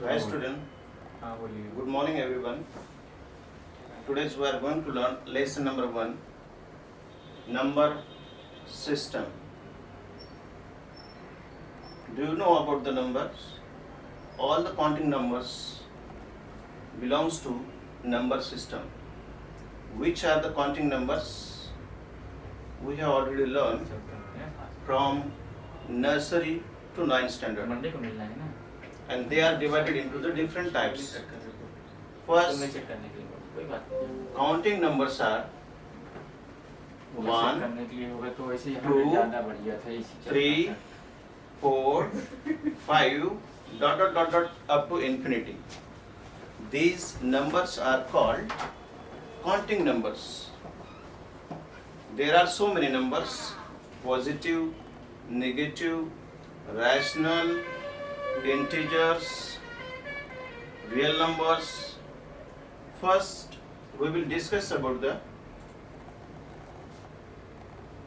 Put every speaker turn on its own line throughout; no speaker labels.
So, hi student.
हाँ बोलिए.
Good morning everyone. Today we are going to learn lesson number 1, number system. Do you know about the numbers? All the counting numbers belongs to number system. Which are the counting numbers? We have already learned from nursery to 9th standard,
Monday को मिलना है ना.
and they are divided into the different types.
तो
First,
मैं check करने के लिए बोला, कोई बात नहीं.
counting numbers are
वो चेक
1,
करने के लिए होगा तो वैसे ही
2,
हमें ज़्यादा बढ़िया था इसी चलता
3,
था.
4, 5, dot up to infinity. These numbers are called counting numbers. There are so many numbers: positive, negative, rational, integers, real numbers. First, we will discuss about the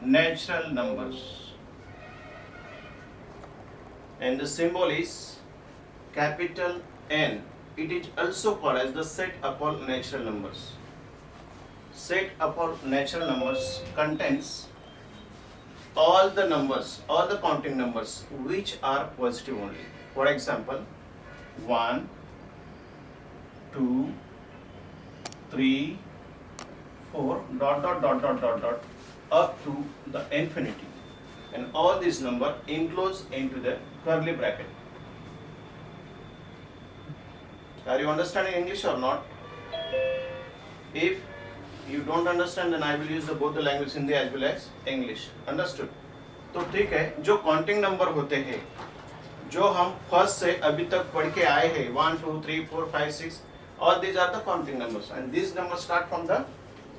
natural numbers. And the symbol is capital N. It is also called as the set upon natural numbers. Set upon natural numbers contains all the numbers, all the counting numbers which are positive only. For example, 1, 2, 3, 4, dot up to the infinity. And all these number enclosed into the curly bracket. Are you understanding English or not? If you don't understand, then I will use both the language Hindi as well as English. Understood? तो ठीक है, जो counting number होते हैं, जो हम first से अभी तक पढ़ के आए हैं, 1, 2, 3, 4, 5, 6, all these are the counting numbers, and these numbers start from the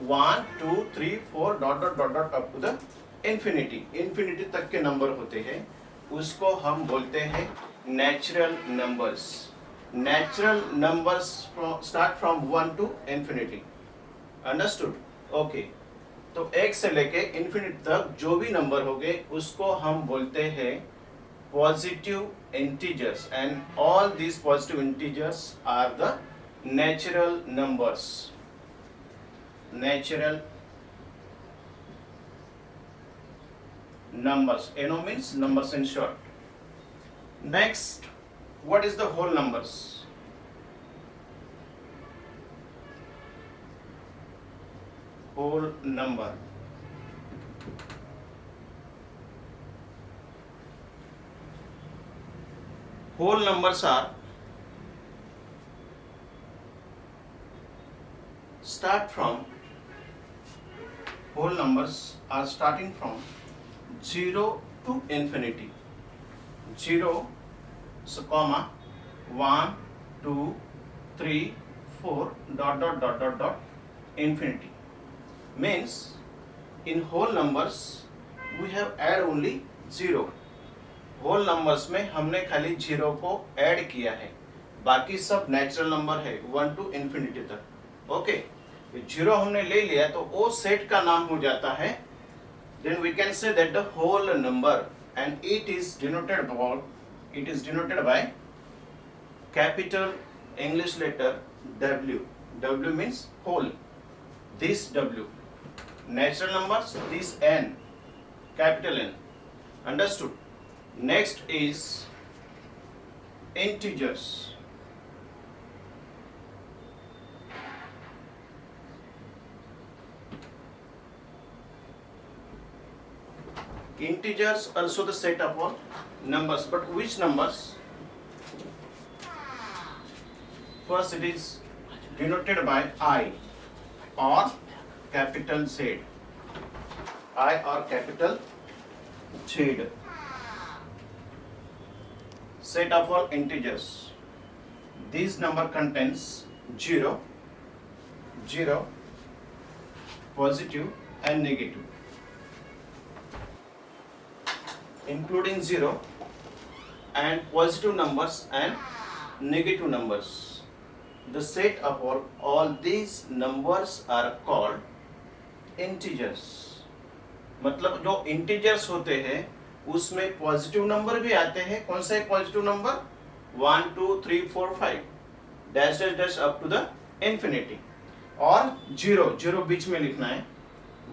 1, 2, 3, 4, dot up to the infinity. Infinity तक के नंबर होते हैं, उसको हम बोलते हैं natural numbers. Natural numbers start from 1 to infinity. Understood? Okay. तो 1 से लेके इन्फिनिटी तक जो भी नंबर होंगे उसको हम बोलते हैं positive integers, and all these positive integers are the natural numbers. Natural numbers. NO means numbers in short. Next, what is the whole numbers? Whole number. Whole numbers are whole numbers are starting from 0 to infinity. 0, so comma, 1, 2, 3, 4, dot infinity. Means in whole numbers we have add only 0. whole numbers में हमने खाली 0 को add किया है, बाकी सब natural number है 1 to infinity तक. ओके, 0 हमने ले लिया तो वो सेट का नाम हो जाता है. Then we can say that the whole number, and it is denoted by capital English letter W. W means whole. This W. Natural numbers, this N, capital N. Understood? Next is integers. Integers also the set upon numbers, but which numbers? First it is denoted by I or capital Z. I or capital Z. Set upon integers. This number contains 0, 0, positive and negative. Including 0 and positive numbers and negative numbers. The set of all these numbers are called integers. मतलब जो integers होते हैं उसमें positive number भी आते हैं. कौन सा एक positive number? 1 2 3 4 5 dash dash dash up to the infinity, और जीरो जीरो बीच में लिखना है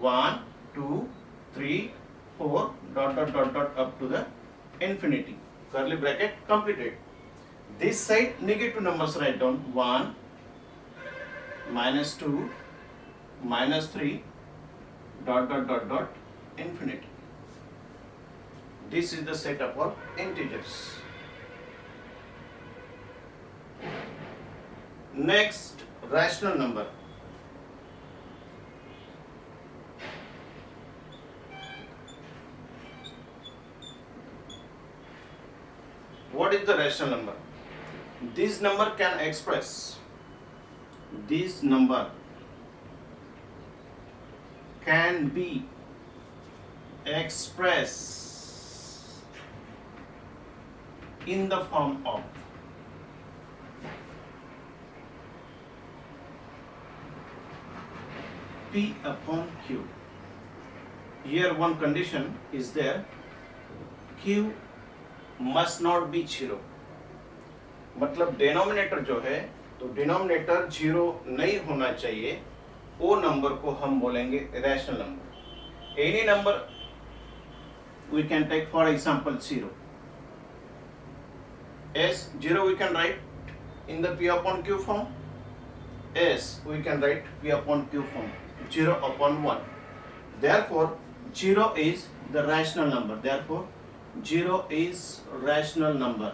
1 2 3 4 dot dot dot dot up to the infinity, curly bracket completed. This side negative numbers write down 1 minus 2 minus 3 dot dot dot dot infinity. This is the setup of integers. Next, rational number. What is the rational number? This number can express, this number can be expressed in the form of P upon Q. Here one condition is there, Q must not be 0. मतलब denominator जो है, तो denominator 0 नहीं होना चाहिए, वो number को हम बोलेंगे rational number. Any number we can take, for example 0. S 0 we can write in the P upon Q form. S we can write P upon Q form, 0 upon 1. Therefore 0 is the rational number. Therefore 0 is rational number.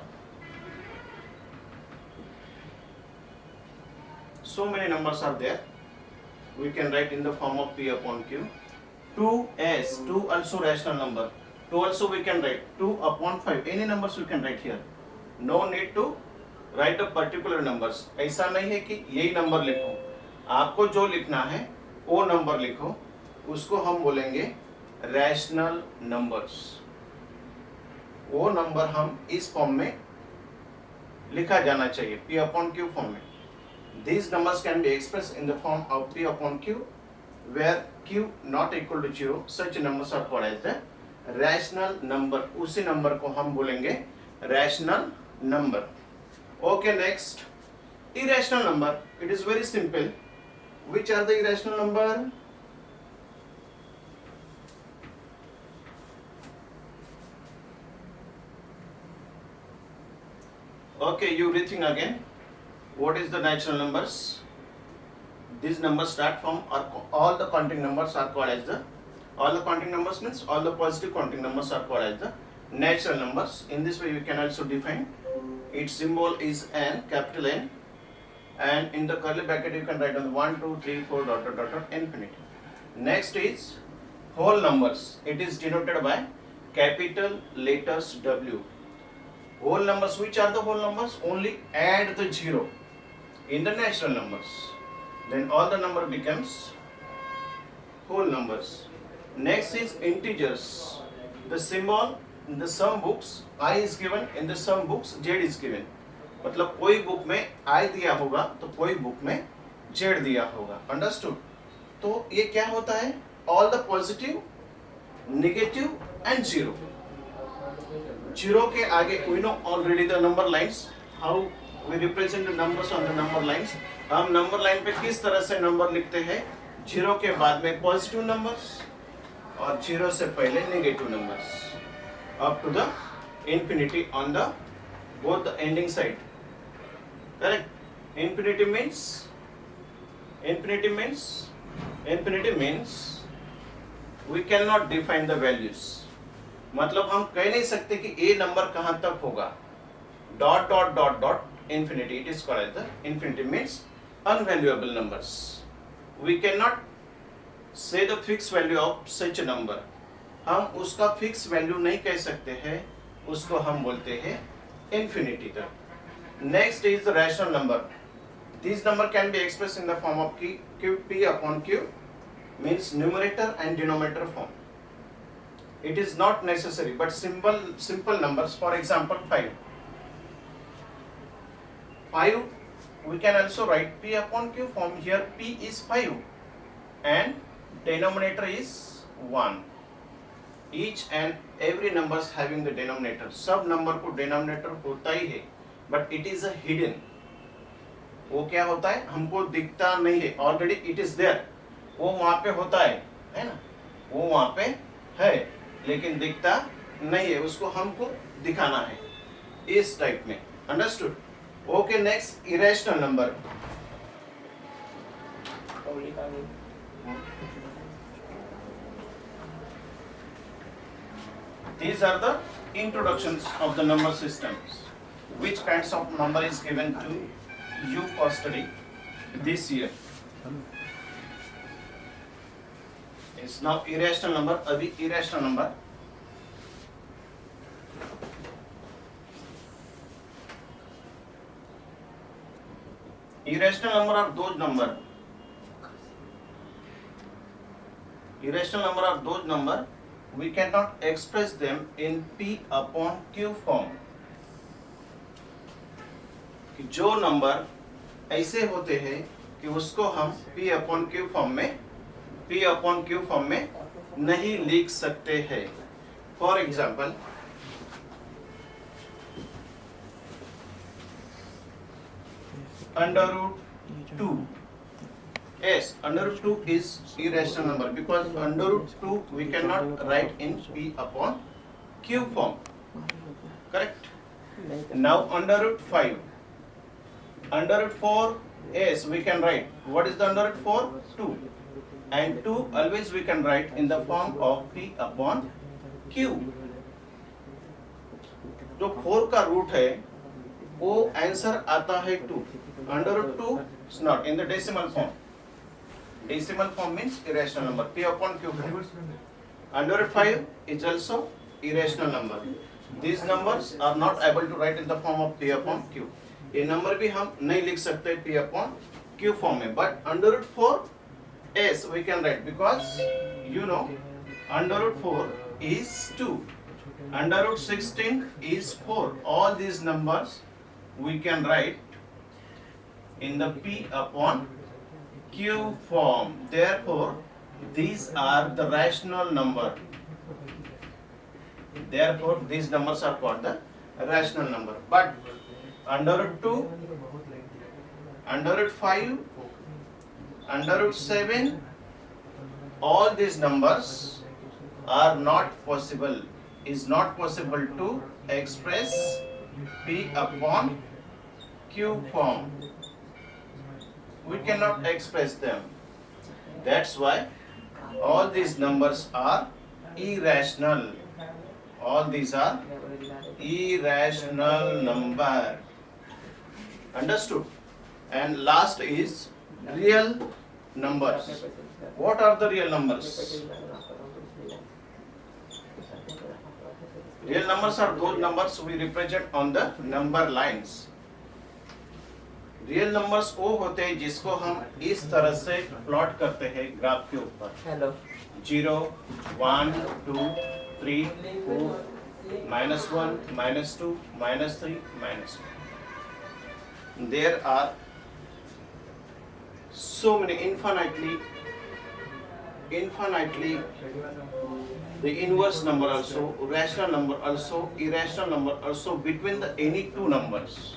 So many numbers are there. We can write in the form of P upon Q. 2s, 2 also rational number. 2 also we can write 2 upon 5. Any numbers we can write here. No need to write the particular numbers. ऐसा नहीं है कि यही number लिखो. आपको जो लिखना है वो नंबर लिखो. उसको हम बोलेंगे रैशनल नंबर्स. वो नंबर हम इस फॉर्म में लिखा जाना चाहिए, P upon Q फॉर्म में. These numbers can be expressed in the form of P upon Q, where Q not equal to 0. Such numbers are called as the rational number. उसी number को हम बोलेंगे rational number. Okay, next, irrational number. It is very simple. Which are the irrational number? Okay, you rethink again. What is the natural numbers? These numbers start from, all the counting numbers are called as the, all the counting numbers means all the positive counting numbers are called as the natural numbers. In this way we can also define, its symbol is N, capital N, and in the curly bracket you can write on 1 2 3 4 dot dot dot dot infinity. Next is whole numbers. It is denoted by capital letters W. Whole numbers, which are the whole numbers? Only add the 0 in the natural numbers, then all the number becomes whole numbers. Next is integers. The symbol in the sum books I is given, in the sum books Z is given. मतलब कोई book में I दिया होगा तो कोई book में Z दिया होगा. Understood? तो ये क्या होता है? All the positive, negative and 0. 0 के आगे we know already the number lines, how we represent the numbers on the number lines. हम नंबर लाइन पे किस तरह से नंबर लिखते हैं? 0 के बाद में पॉजिटिव नंबर्स और 0 से पहले negative numbers up to the infinity on the both the ending side. Correct? Infinity means we cannot define the values. मतलब हम कह नहीं सकते कि ये नंबर कहाँ तक होगा. Dot dot dot dot infinity. It is called as the infinity means unvaluable numbers. We cannot say the fixed value of such a number. हम उसका फिक्स वैल्यू नहीं कह सकते हैं, उसको हम बोलते हैं infinity तक. Next is the rational number. This number can be expressed in the form of P upon Q, means numerator and denominator form. It is not necessary, but simple numbers. For example, 5. 5 we can also write P upon Q form. Here P is 5 and denominator is 1. Each and every numbers having the denominator. सब number को denominator होता ही है. but it is a hidden. वो क्या होता है, हमको दिखता नहीं है, ऑलरेडी इट इज देयर, वो वहां पे होता है ना, वो वहां पे है लेकिन दिखता नहीं है, उसको हमको दिखाना है, इस टाइप में. Understood? Okay, next irrational number. These are the introductions of the number systems. Which kinds of number is given to you for study this year? It's now irrational number. अभी irrational number. Irrational number are those number. Irrational number are those number we cannot express them in P upon Q form. कि जो number ऐसे होते हैं कि उसको हम P upon Q form में नहीं लिख सकते हैं. For example, under root 2. Yes, under root 2 is irrational number because under root 2 we cannot write in P upon Q form. Correct? Now under root 5. Under root 4, yes, we can write. What is the under root 4? 2. And 2 always we can write in the form of P upon Q. जो 4 का root है वो answer आता है 2. Under root 2 is not in the decimal form. Decimal form means irrational number. P upon Q. Under root 5 is also irrational number. These numbers are not able to write in the form of P upon Q. ये number भी हम नहीं लिख सकते P upon Q form में. But under root 4 yes we can write because you know under root 4 is 2, under root 16 is 4. All these numbers we can write in the P upon Q form. Therefore these are the rational number. Therefore these numbers are called the rational number. But under root 2, under root 5, under root 7, all these numbers are not possible. Is not possible to express P upon Q form. We cannot express them. That's why all these numbers are irrational. All these are irrational number. Understood? And last is real numbers. What are the real numbers? Real numbers are those numbers we represent on the number lines. Real numbers वो होते हैं जिसको हम इस तरह से plot करते हैं ग्राफ के ऊपर. 0, 1, 2, 3, 4, -1, -2, -3, -1. There are so many infinitely the inverse number also, rational number also, irrational number also between the any two numbers.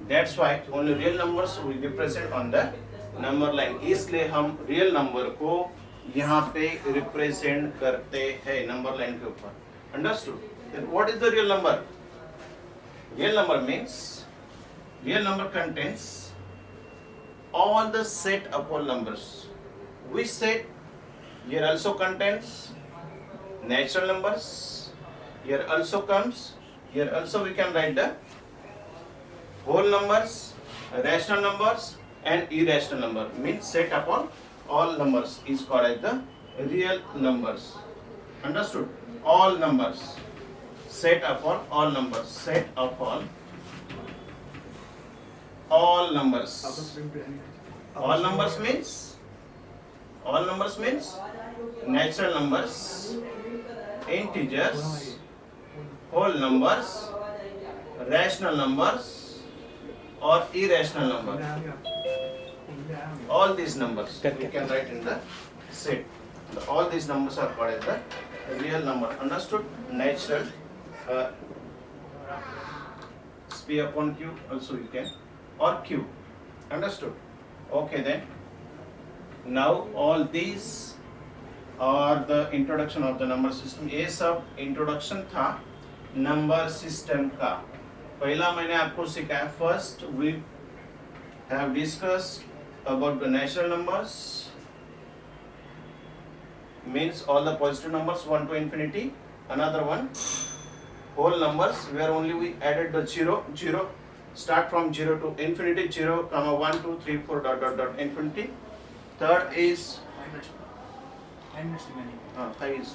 That's why only real numbers we represent on the number line. इसलिए हम real number को यहाँ पे represent करते हैं number line के ऊपर. Understood? Then what is the real number? Real number means real number contains all the set of all numbers. Which set? Here also contains natural numbers. Here also comes. Here also we can write the whole numbers, rational numbers, and irrational number. Means set upon all numbers is called as the real numbers. Understood? All numbers. Set upon all numbers. Set upon all numbers. All numbers means natural numbers, integers, whole numbers, rational numbers, or irrational numbers. All these numbers we can write in the set. All these numbers are called as the real number. Understood? Natural P upon Q also you can, or Q. Understood? Okay then. Now all these are the introduction of the number system. ये सब introduction था number system का. पहला मैंने आपको सिखाया. First we have discussed about the natural numbers, means all the positive numbers 1 to infinity. Another one whole numbers where only we added the 0 start from 0 to infinity, 0 comma 1 2 3 4 dot dot dot infinity. Third is is.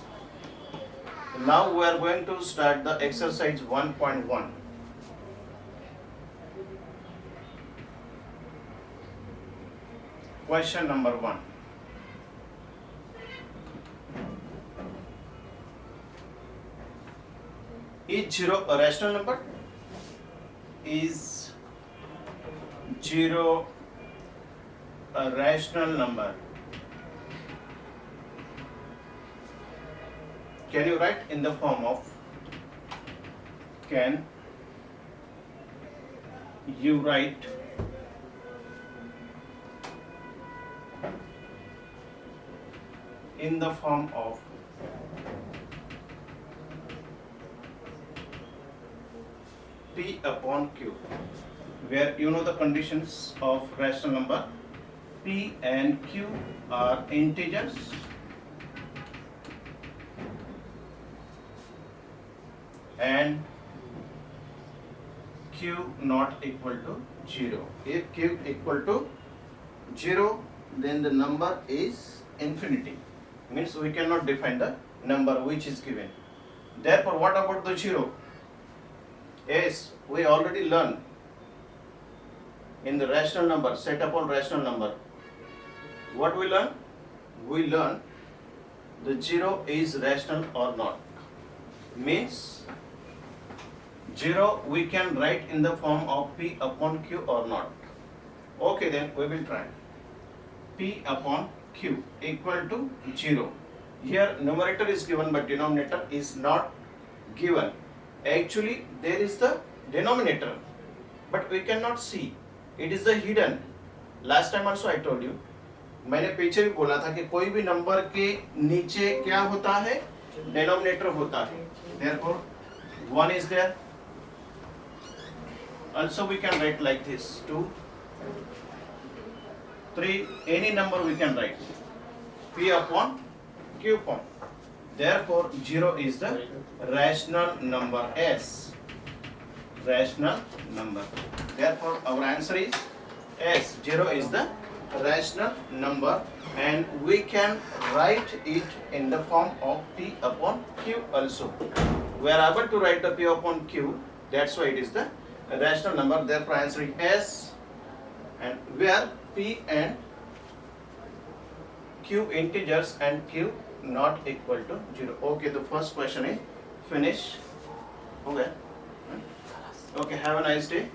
Now we are going to start the exercise 1.1. Question number 1. Is 0 a rational number? Is 0 a rational number? Can you write in the form of, can you write in the form of P upon Q, where you know the conditions of rational number. P and Q are integers and Q not equal to 0. If Q equal to 0, then the number is infinity. Means we cannot define the number which is given. Therefore, what about the 0? Yes, we already learned in the rational number, set upon rational number. What we learn? We learn the 0 is rational or not. Means 0 we can write in the form of P upon Q or not. Okay, then we will try. P upon Q equal to 0. Here numerator is given but denominator is not given. Actually there is the denominator but we cannot see. It is the hidden. Last time also I told you, मैंने पीछे भी बोला था कि कोई भी number के नीचे क्या होता है, डिनोमिनेटर होता है. Therefore 1 is there. Also we can write like this, 2 3, any number we can write. P upon Q upon. Therefore 0 is the rational number. S, rational number. Therefore our answer is S. 0 is the rational number and we can write it in the form of P upon Q also. We are able to write the P upon Q, that's why it is the rational number. Therefore answer is S, and where P and Q integers and Q not equal to 0. Okay, the first question is finished. Okay. Okay, have a nice day.